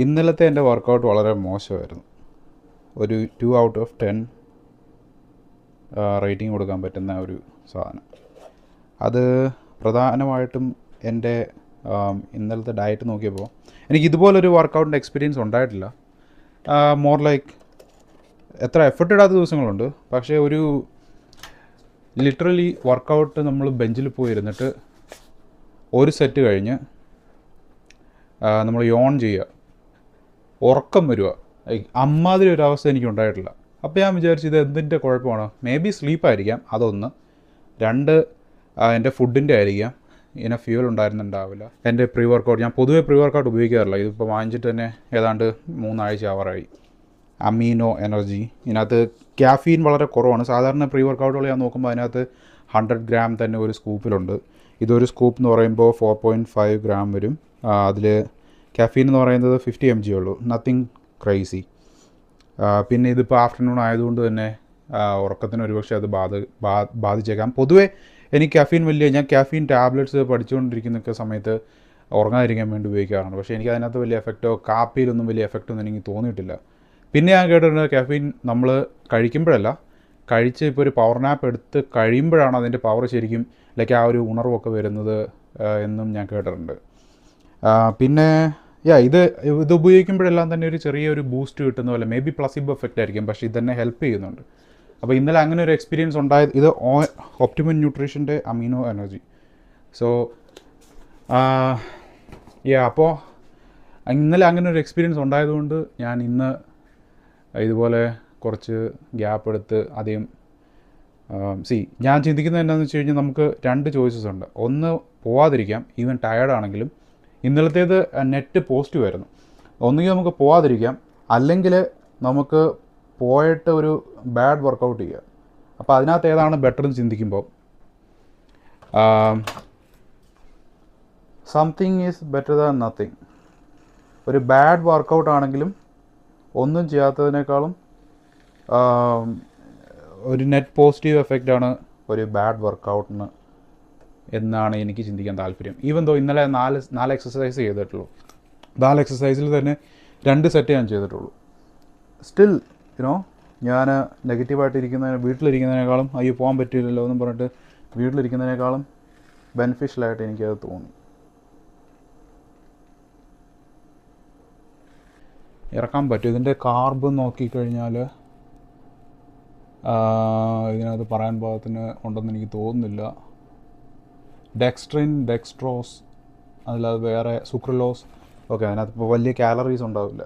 ഇന്നലത്തെ എൻ്റെ വർക്കൗട്ട് വളരെ മോശമായിരുന്നു. ഒരു 2 ഔട്ട് ഓഫ് 10 റേറ്റിംഗ് കൊടുക്കാൻ പറ്റുന്ന ഒരു സാധനം. അത് പ്രധാനമായിട്ടും എൻ്റെ ഇന്നലത്തെ ഡയറ്റ് നോക്കിയപ്പോൾ എനിക്ക് ഇതുപോലൊരു വർക്കൗട്ടിൻ്റെ എക്സ്പീരിയൻസ് ഉണ്ടായിട്ടില്ല. മോർ ലൈക്ക് എത്ര എഫർട്ട് ഇടാത്ത ദിവസങ്ങളുണ്ട്, പക്ഷേ ഒരു ലിറ്ററലി വർക്കൗട്ട് നമ്മൾ ബെഞ്ചിൽ പോയി ഇരുന്നിട്ട് ഒരു സെറ്റ് കഴിഞ്ഞ് നമ്മൾ യോൺ ചെയ്യുക, ഉറക്കം വരിക, അമ്മാതിരി ഒരു അവസ്ഥ എനിക്ക് ഉണ്ടായിട്ടില്ല. അപ്പോൾ ഞാൻ വിചാരിച്ചു ഇത് എന്തിൻ്റെ കുഴപ്പമാണ്. മേ ബി സ്ലീപ്പായിരിക്കാം, അതൊന്ന്. 2 എൻ്റെ ഫുഡിൻ്റെ ആയിരിക്കാം, ഇങ്ങനെ ഫ്യൂൽ ഉണ്ടായിരുന്നുണ്ടാവില്ല. എൻ്റെ പ്രീ വർക്കൗട്ട്, ഞാൻ പൊതുവേ പ്രീ വർക്കൗട്ട് ഉപയോഗിക്കാറില്ല. ഇതിപ്പോൾ വാങ്ങിച്ചിട്ട് തന്നെ ഏതാണ്ട് 3 ആഴ്ച ആവാറായി. അമീനോ എനർജി, ഇതിനകത്ത് ക്യാഫീൻ വളരെ കുറവാണ്. സാധാരണ പ്രീ വർക്കൗട്ടുകൾ ഞാൻ നോക്കുമ്പോൾ അതിനകത്ത് 100 ഗ്രാം തന്നെ ഒരു സ്കൂപ്പിലുണ്ട്. ഇതൊരു സ്കൂപ്പ് എന്ന് പറയുമ്പോൾ 4.5 ഗ്രാം വരും. അതിൽ ക്യാഫീൻ എന്ന് പറയുന്നത് 50 mg ഉള്ളൂ, നത്തിങ് ക്രൈസി. പിന്നെ ഇതിപ്പോൾ ആഫ്റ്റർനൂൺ ആയതുകൊണ്ട് തന്നെ ഉറക്കത്തിന് ഒരുപക്ഷെ അത് ബാധിച്ചേക്കാം. പൊതുവേ എനിക്ക് ഞാൻ ക്യാഫീൻ ടാബ്ലറ്റ്സ് പഠിച്ചുകൊണ്ടിരിക്കുന്ന സമയത്ത് ഉറങ്ങാതിരിക്കാൻ വേണ്ടി ഉപയോഗിക്കാറുണ്ട്. പക്ഷേ എനിക്ക് അതിനകത്ത് വലിയ എഫക്റ്റോ കാപ്പിയിലൊന്നും വലിയ എഫക്റ്റൊന്നും എനിക്ക് തോന്നിയിട്ടില്ല. പിന്നെ ഞാൻ കേട്ടിട്ടുണ്ട് ക്യാഫീൻ നമ്മൾ കഴിക്കുമ്പോഴല്ല, കഴിച്ച് ഇപ്പോൾ ഒരു പവർ നാപ്പ് എടുത്ത് കഴിയുമ്പോഴാണ് അതിൻ്റെ പവർ ശരിക്കും ലൈക്ക് ആ ഒരു ഉണർവൊക്കെ വരുന്നത് എന്നും ഞാൻ കേട്ടിട്ടുണ്ട്. പിന്നെ ഇത് ഉപയോഗിക്കുമ്പോഴെല്ലാം തന്നെ ഒരു ചെറിയൊരു ബൂസ്റ്റ് കിട്ടുന്ന പോലെ, മേ ബി പ്ലസിബോ എഫക്റ്റ് ആയിരിക്കും, പക്ഷേ ഇത് തന്നെ ഹെൽപ്പ് ചെയ്യുന്നുണ്ട്. അപ്പോൾ ഇന്നലെ അങ്ങനെ ഒരു എക്സ്പീരിയൻസ് ഉണ്ടായത്. ഇത് ഒപ്റ്റിമം ന്യൂട്രീഷൻ്റെ അമീനോ എനർജി. സോ അപ്പോൾ ഇന്നലെ അങ്ങനെ ഒരു എക്സ്പീരിയൻസ് ഉണ്ടായതുകൊണ്ട് ഞാൻ ഇന്ന് ഇതുപോലെ കുറച്ച് ഗ്യാപ്പ് എടുത്ത് അധികം ഞാൻ ചിന്തിക്കുന്നത് എന്താണെന്ന് വെച്ച് കഴിഞ്ഞാൽ നമുക്ക് 2 ചോയ്സസ് ഉണ്ട്. ഒന്ന് പോവാതിരിക്കാം, ഈവൻ ടയേർഡാണെങ്കിലും. ഇന്നലത്തേത് നെറ്റ് പോസിറ്റീവ് ആയിരുന്നു. ഒന്നുകിൽ നമുക്ക് പോവാതിരിക്കാം, അല്ലെങ്കിൽ നമുക്ക് പോയിട്ട് ഒരു ബാഡ് വർക്കൗട്ട് ചെയ്യുക. അപ്പോൾ അതിനകത്ത് ഏതാണ് ബെറ്റർ എന്ന് ചിന്തിക്കുമ്പോൾ something is better than nothing. ഒരു ബാഡ് വർക്കൗട്ട് ആണെങ്കിലും ഒന്നും ചെയ്യാത്തതിനേക്കാളും ഒരു നെറ്റ് പോസിറ്റീവ് എഫക്റ്റാണ് ഒരു ബാഡ് വർക്കൗട്ടിന് എന്നാണ് എനിക്ക് ചിന്തിക്കാൻ താല്പര്യം. ഈവൻ ദോ ഇന്നലെ 4 എക്സസൈസ് ചെയ്തിട്ടുള്ളൂ. 4 എക്സസൈസിൽ തന്നെ 2 സെറ്റ് ഞാൻ ചെയ്തിട്ടുള്ളൂ. സ്റ്റിൽ ഞാൻ വീട്ടിലിരിക്കുന്നതിനേക്കാളും അയ്യോ പോകാൻ പറ്റില്ലല്ലോ എന്നും പറഞ്ഞിട്ട് വീട്ടിലിരിക്കുന്നതിനേക്കാളും ബെനിഫിഷ്യലായിട്ട് എനിക്കത് തോന്നി. ഇറക്കാൻ പറ്റും. ഇതിൻ്റെ കാർബ് നോക്കിക്കഴിഞ്ഞാൽ ഇതിനകത്ത് പറയാൻ പാകത്തിന് ഉണ്ടെന്ന് എനിക്ക് തോന്നുന്നില്ല. ഡെക്സ്ട്രിൻ, ഡെക്സ്ട്രോസ്, അതിലത് വേറെ സുക്രലോസ്. ഓക്കെ, അതിനകത്ത് ഇപ്പോൾ വലിയ കാലറീസ് ഉണ്ടാവില്ല.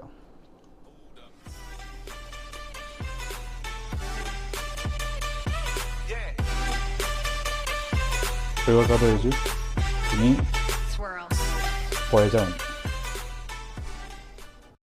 കഴിച്ചു ഇനി പോയച്ചാൽ മതി.